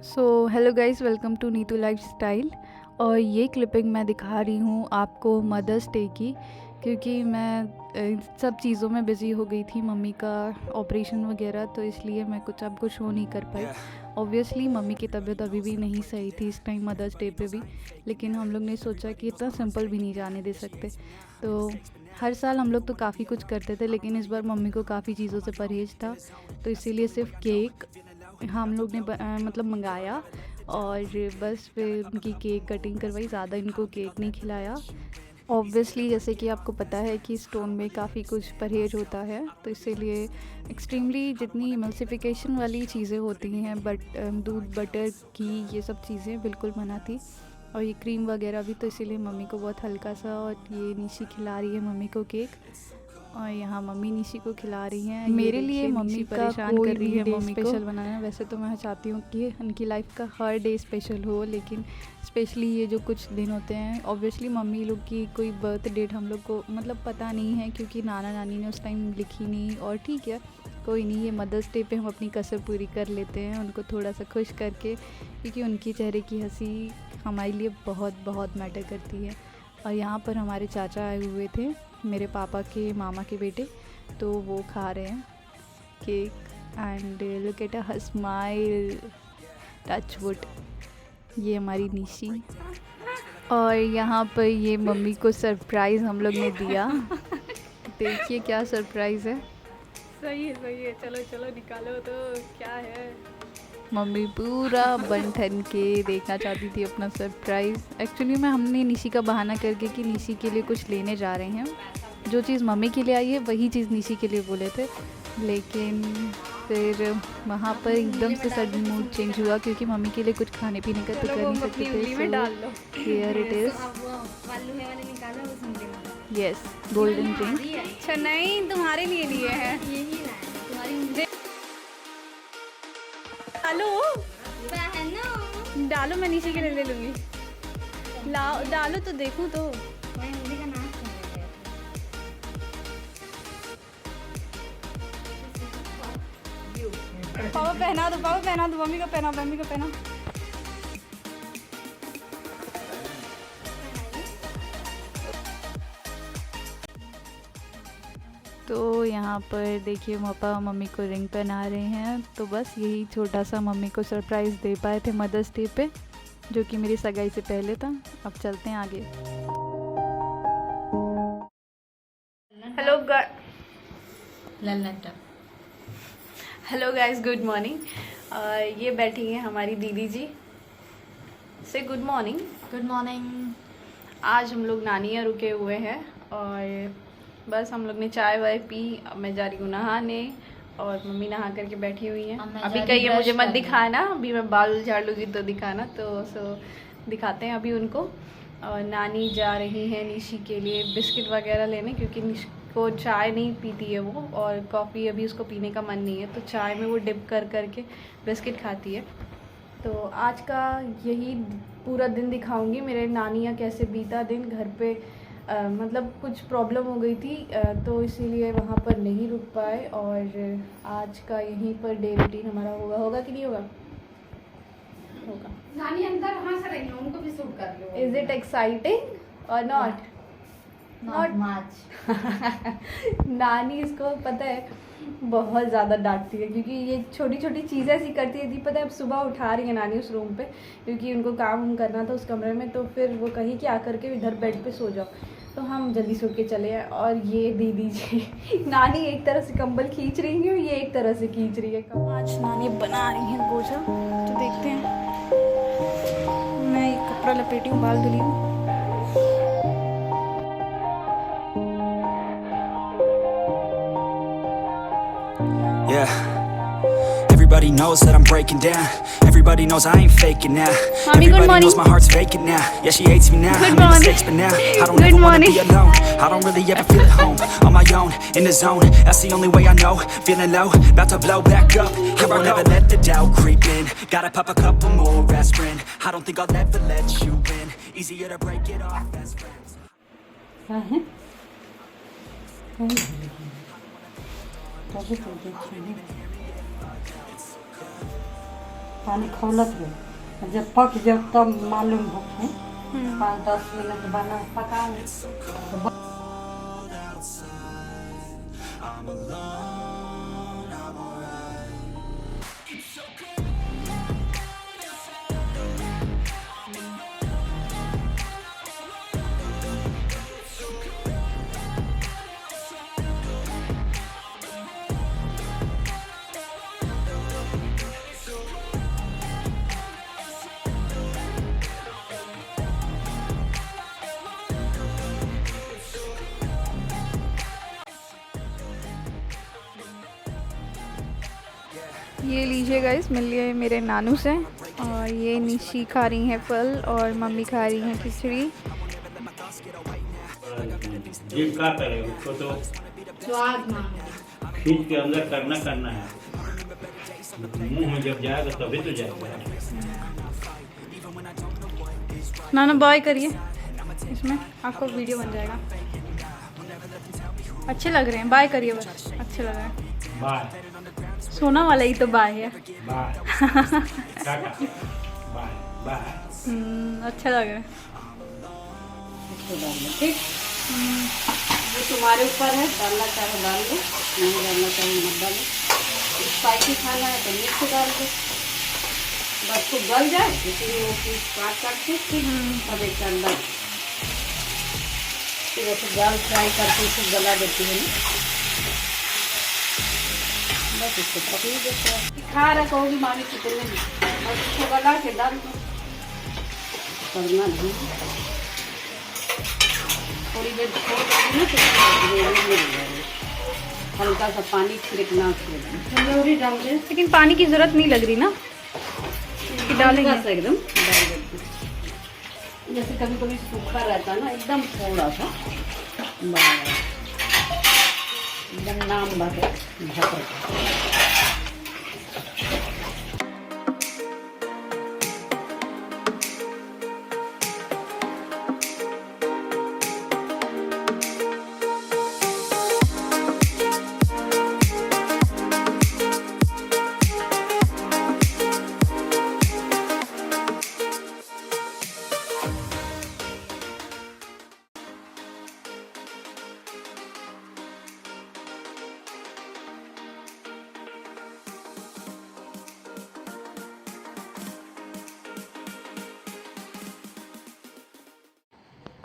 So hello guys, welcome to Neetu lifestyle. और ये clipping मैं दिखा रही हूँ आपको मदर्स डे की, क्योंकि मैं सब चीज़ों में बिज़ी हो गई थी, मम्मी का ऑपरेशन वगैरह, तो इसलिए मैं कुछ शो नहीं कर पाई। ऑब्वियसली मम्मी की तबीयत अभी भी नहीं सही थी इस टाइम मदर्स डे पे भी, लेकिन हम लोग ने सोचा कि इतना सिंपल भी नहीं जाने दे सकते। तो हर साल हम लोग तो काफ़ी कुछ करते थे, लेकिन इस बार मम्मी को काफ़ी चीज़ों से परहेज़ था, तो इसीलिए सिर्फ केक हम लोग ने मतलब मंगाया और बस फिर उनकी केक कटिंग करवाई। ज़्यादा इनको केक नहीं खिलाया। ऑब्वियसली जैसे कि आपको पता है कि स्टोन में काफ़ी कुछ परहेज होता है, तो इसीलिए एक्सट्रीमली जितनी इमल्सिफिकेशन वाली चीज़ें होती हैं, दूध बटर घी ये सब चीज़ें बिल्कुल मना थी। और ये क्रीम वगैरह भी, तो इसीलिए मम्मी को बहुत हल्का सा, और ये निशी खिला रही है मम्मी को केक, और यहाँ मम्मी निशी को खिला रही हैं। मेरे लिए मम्मी परेशान कर रही है मम्मी को स्पेशल बनाना। वैसे तो मैं चाहती हूँ कि उनकी लाइफ का हर डे स्पेशल हो, लेकिन स्पेशली ये जो कुछ दिन होते हैं, ऑब्वियसली मम्मी लोग की कोई बर्थ डेट हम लोग को मतलब पता नहीं है, क्योंकि नाना नानी ने उस टाइम लिखी नहीं। और ठीक है, कोई नहीं, ये मदर्स डे पे हम अपनी कसर पूरी कर लेते हैं उनको थोड़ा सा खुश करके, क्योंकि उनकी चेहरे की हंसी हमारे लिए बहुत बहुत मैटर करती है। और यहाँ पर हमारे चाचा आए हुए थे, मेरे पापा के मामा के बेटे, तो वो खा रहे हैं cake. And look at her smile, touch wood. ये हमारी निशी। और यहाँ पर ये मम्मी को सरप्राइज़ हम लोग ने दिया। देखिए क्या सरप्राइज़ है। सही है, चलो चलो निकालो तो क्या है। मम्मी पूरा बन ठन के देखना चाहती थी अपना सरप्राइज़। एक्चुअली हमने निशी का बहाना करके कि निशी के लिए कुछ लेने जा रहे हैं, जो चीज़ मम्मी के लिए आई है वही चीज़ निशी के लिए बोले थे, लेकिन फिर वहाँ पर एकदम से सडन मूड चेंज हुआ, क्योंकि मम्मी के लिए कुछ खाने पीने का तो कर नहीं सकते थे। So here it is, yes, golden drink. अच्छा नहीं, तुम्हारे लिए लिए हैं। डालो डालो, मैं नीचे के लिए ले लूँगी। लाओ डालो तो देखूँ तो। पापा पहना दो, मम्मी को पहना। तो यहाँ पर देखिए पापा मम्मी को रिंग पहना रहे हैं। तो बस यही छोटा सा मम्मी को सरप्राइज़ दे पाए थे मदर्स डे पे, जो कि मेरी सगाई से पहले था। अब चलते हैं आगे। Hello guys, good morning. ये बैठी हैं हमारी दीदी जी। से गुड मॉर्निंग। आज हम लोग नानी यहाँ रुके हुए हैं, और बस हम लोग ने चाय वाय पी। अब मैं जा रही हूँ नहाने, और मम्मी नहा करके बैठी हुई है। अभी कहिए मुझे मत दिखाना, अभी मैं बाल झाड़ लूँगी तो दिखाना। तो दिखाते हैं अभी उनको। और नानी जा रही हैं निशी के लिए बिस्किट वगैरह लेने, क्योंकि निशी को चाय नहीं पीती है वो, और कॉफ़ी अभी उसको पीने का मन नहीं है, तो चाय में वो डिप कर करके बिस्किट खाती है। तो आज का यही पूरा दिन दिखाऊंगी, मेरे नानी यहाँ कैसे बीता दिन घर पे। मतलब कुछ प्रॉब्लम हो गई थी, तो इसीलिए वहाँ पर नहीं रुक पाए, और आज का यहीं पर डे रूटीन हमारा होगा कि नहीं होगा। नानी अंदर वहाँ से रही, उनको भी शूट कर लो। इज इट एक्साइटिंग और नॉट मच। नानी इसको पता है बहुत ज़्यादा डांटती है, क्योंकि ये छोटी छोटी चीज़ें ऐसी करती है। पता है अब सुबह उठा रही है नानी उस रूम पे, क्योंकि उनको काम करना था उस कमरे में, तो फिर वो कही कि आकर के इधर बेड पे सो जाओ, तो हम जल्दी सो के चले आए। और ये दीदी जी नानी एक तरह से कंबल खींच रही है, ये एक तरह से खींच रही है। आज नानी बना रही है गोजा, तो देखते हैं। मैं एक कपड़ा लपेटी हूँ, बाल धुली हूँ। Yeah, everybody knows that I'm breaking down. Everybody knows I ain't faking now. Mommy, good Everybody morning. knows my heart's vacant now. Yeah, she hates me now. Good I made morning. mistakes, but now I don't Good ever wanna morning. be alone. I don't really ever feel at home. On my own, in the zone. That's the only way I know. Feeling low, about to blow back up. Here I'll never let the doubt creep in. Gotta pop a couple more aspirin. I don't think I'll ever let you in. Easier to break it off as friends. पानी खौलत रहे, जब पक जब तब मालूम होखे। 5-10 minute बना पकाएंगे तो ये लीजिए गाइस, मिल गए मेरे नानू से। और ये निशी खा रही हैं फल और मम्मी खा रही हैं खिचड़ी। जीव क्या करे, उसको तो स्वाद मांगे। खींच के अंदर करना है। मुंह में जब जाएगा तभी तो जाएगा। नाना बाय करिए, इसमें आपको वीडियो बन जाएगा। अच्छे लग रहे हैं, बाय करिए बस, अच्छे लग रहे हैं। बाय सोना वाला ही तो बाय है। Bye tata bye bye. अच्छा लग रहा है। ठीक, वो तुम्हारे ऊपर है, डालना चाहे डाल दो, नहीं डालना चाहे मत डालो। स्पाइसी खाना है तो मिर्च डाल दो, बस खूब गल जाए। इसीलिए वो पीस काट के अब एक अंडा फिर ऐसे दाल फ्राई करके उसको गला देती है ना, बस इसको पकने देते। खा रहा कहोगी मामी कितने में, बस इसको गला के डाल दो, करना नहीं। थोड़ी देर छोड़ देंगे ना तो ग्रेवी मिल जाएगी। हल्का सा पानी छिड़कना, कमजोरी डाल दे, लेकिन पानी की जरूरत नहीं लग रही ना, डालेंगे हल्का सा एकदम डाल देते। जैसे कभी कभी सूखा रहता है ना, एकदम थोड़ा सा, एकदम नाम बात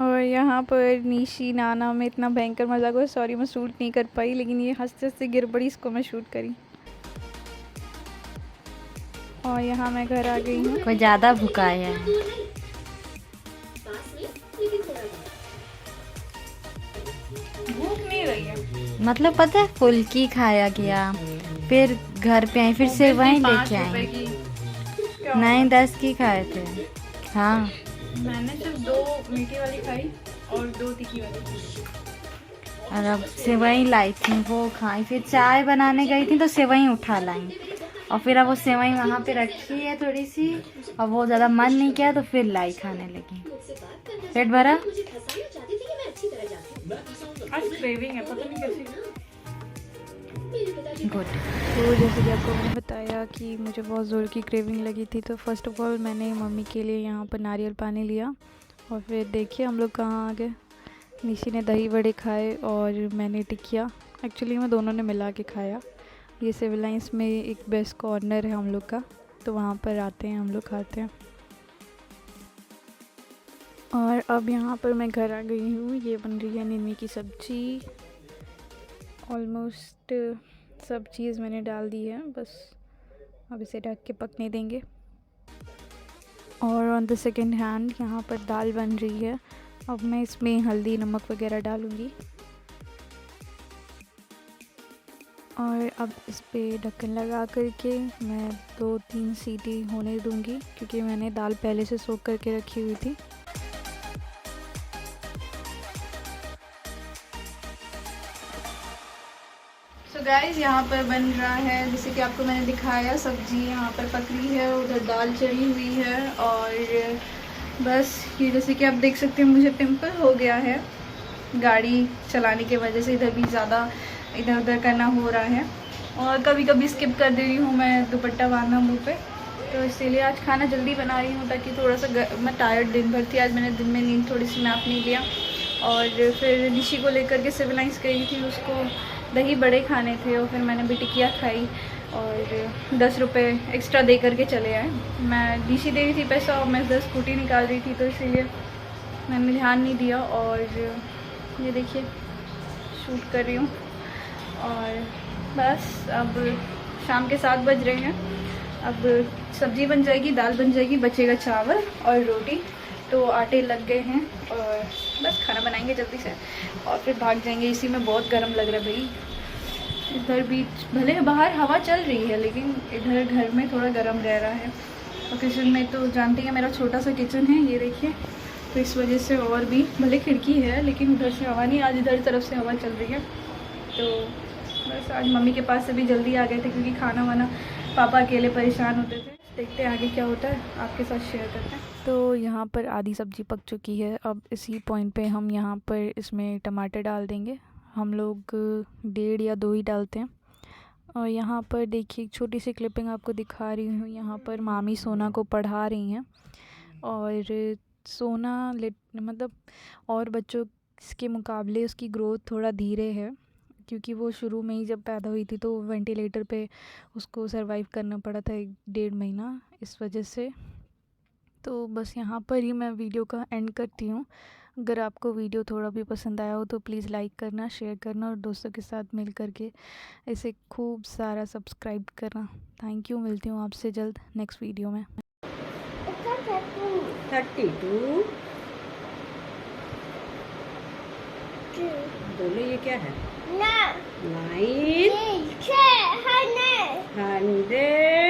और यहाँ पर निशी नाना में इतना भयंकर मजाक हुआ। सॉरी मैं शूट नहीं कर पाई, लेकिन ये हंसते हंसते गिर पड़ी, इसको मैं शूट करी। और यहाँ मैं घर आ गई हूँ। कोई ज़्यादा भूखा है। भूख नहीं रही है, मतलब पता है, फुल्की खाया गया, फिर घर पे आई, फिर से वहीं लेके आई। नहीं 10 की खाए थे। हाँ मैंने सिर्फ 2 मीठी वाली खाई और 2 तीखी वाली। और अब सेवई लाई थी, वो खाई। फिर चाय बनाने गई थी तो सेवई उठा लाई, और फिर अब वो सेवई वहाँ पे रखी है थोड़ी सी, और वो ज़्यादा मन नहीं किया तो फिर लाई खाने लगी। पेट भरा। आज क्रेविंग है, पता नहीं कैसी। गुड। तो जैसे कि आपको मैंने बताया कि मुझे बहुत ज़ोर की क्रेविंग लगी थी, तो फर्स्ट ऑफ ऑल मैंने मम्मी के लिए यहाँ पर नारियल पानी लिया। और फिर देखिए हम लोग कहाँ आ गए। निशी ने दही बड़े खाए और मैंने टिकिया। एक्चुअली में दोनों ने मिला के खाया। ये सिविल लाइंस में एक बेस्ट कॉर्नर है हम लोग का, तो वहाँ पर आते हैं हम लोग, खाते हैं। और अब यहाँ पर मैं घर आ गई हूँ। ये बन रही है नीमी की सब्ज़ी। ऑलमोस्ट सब चीज़ मैंने डाल दी है, बस अब इसे ढक के पकने देंगे। और ऑन द सेकेंड हैंड यहाँ पर दाल बन रही है। अब मैं इसमें हल्दी नमक वगैरह डालूँगी और अब इस पर ढक्कन लगा करके मैं 2-3 सीटी होने दूँगी, क्योंकि मैंने दाल पहले से सोख करके रखी हुई थी। तो गाइस यहाँ पर बन रहा है, जैसे कि आपको मैंने दिखाया, सब्जी यहाँ पर पक रही है, उधर दाल चढ़ी हुई है। और बस ये जैसे कि आप देख सकते हैं, मुझे पिंपल हो गया है गाड़ी चलाने की वजह से। इधर भी ज़्यादा इधर उधर करना हो रहा है, और कभी कभी स्किप कर दे रही हूँ मैं दुपट्टा बांधना मुँह पे। तो इसीलिए आज खाना जल्दी बना रही हूँ ताकि थोड़ा सा मैं टायर्ड दिन भर थी, आज मैंने दिन में नींद थोड़ी सी नैप नहीं लिया। और फिर निशी को लेकर के सिविल लाइंस गई थी, उसको दही बड़े खाने थे और फिर मैंने भी टिकिया खाई और 10 रुपये एक्स्ट्रा दे करके चले आए। मैं निशी दे रही थी पैसा और मैं 10 स्कूटी निकाल रही थी, तो इसीलिए मैंने ध्यान नहीं दिया। और ये देखिए शूट कर रही हूँ। और बस अब शाम के 7 बज रहे हैं, अब सब्ज़ी बन जाएगी, दाल बन जाएगी, बचेगा चावल और रोटी। तो आटे लग गए हैं और बस खाना बनाएंगे जल्दी से और फिर भाग जाएंगे। इसी में बहुत गर्म लग रहा है भाई, इधर भी भले बाहर हवा चल रही है लेकिन इधर घर में थोड़ा गर्म रह रहा है। और किचन में तो जानती हैं मेरा छोटा सा किचन है, ये देखिए, तो इस वजह से और भी भले खिड़की है लेकिन उधर से हवा नहीं, आज इधर तरफ से हवा चल रही है। तो बस आज मम्मी के पास से भी जल्दी आ गए थे क्योंकि खाना वाना पापा अकेले परेशान होते थे। देखते हैं आगे क्या होता है, आपके साथ शेयर करते हैं। तो यहाँ पर आधी सब्ज़ी पक चुकी है। अब इसी पॉइंट पे हम यहाँ पर इसमें टमाटर डाल देंगे। हम लोग 1.5 या 2 ही डालते हैं। और यहाँ पर देखिए एक छोटी सी क्लिपिंग आपको दिखा रही हूँ। यहाँ पर मामी सोना को पढ़ा रही हैं और सोना मतलब और बच्चों के मुकाबले उसकी ग्रोथ थोड़ा धीरे है क्योंकि वो शुरू में ही जब पैदा हुई थी तो वेंटिलेटर पे उसको सरवाइव करना पड़ा था 1-1.5 महीना, इस वजह से। तो बस यहाँ पर ही मैं वीडियो का एंड करती हूँ। अगर आपको वीडियो थोड़ा भी पसंद आया हो तो प्लीज़ लाइक करना, शेयर करना और दोस्तों के साथ मिल करके इसे खूब सारा सब्सक्राइब करना। थैंक यू, मिलती हूँ आपसे जल्द नेक्स्ट वीडियो में। 32 बोलो ये क्या है? 9 100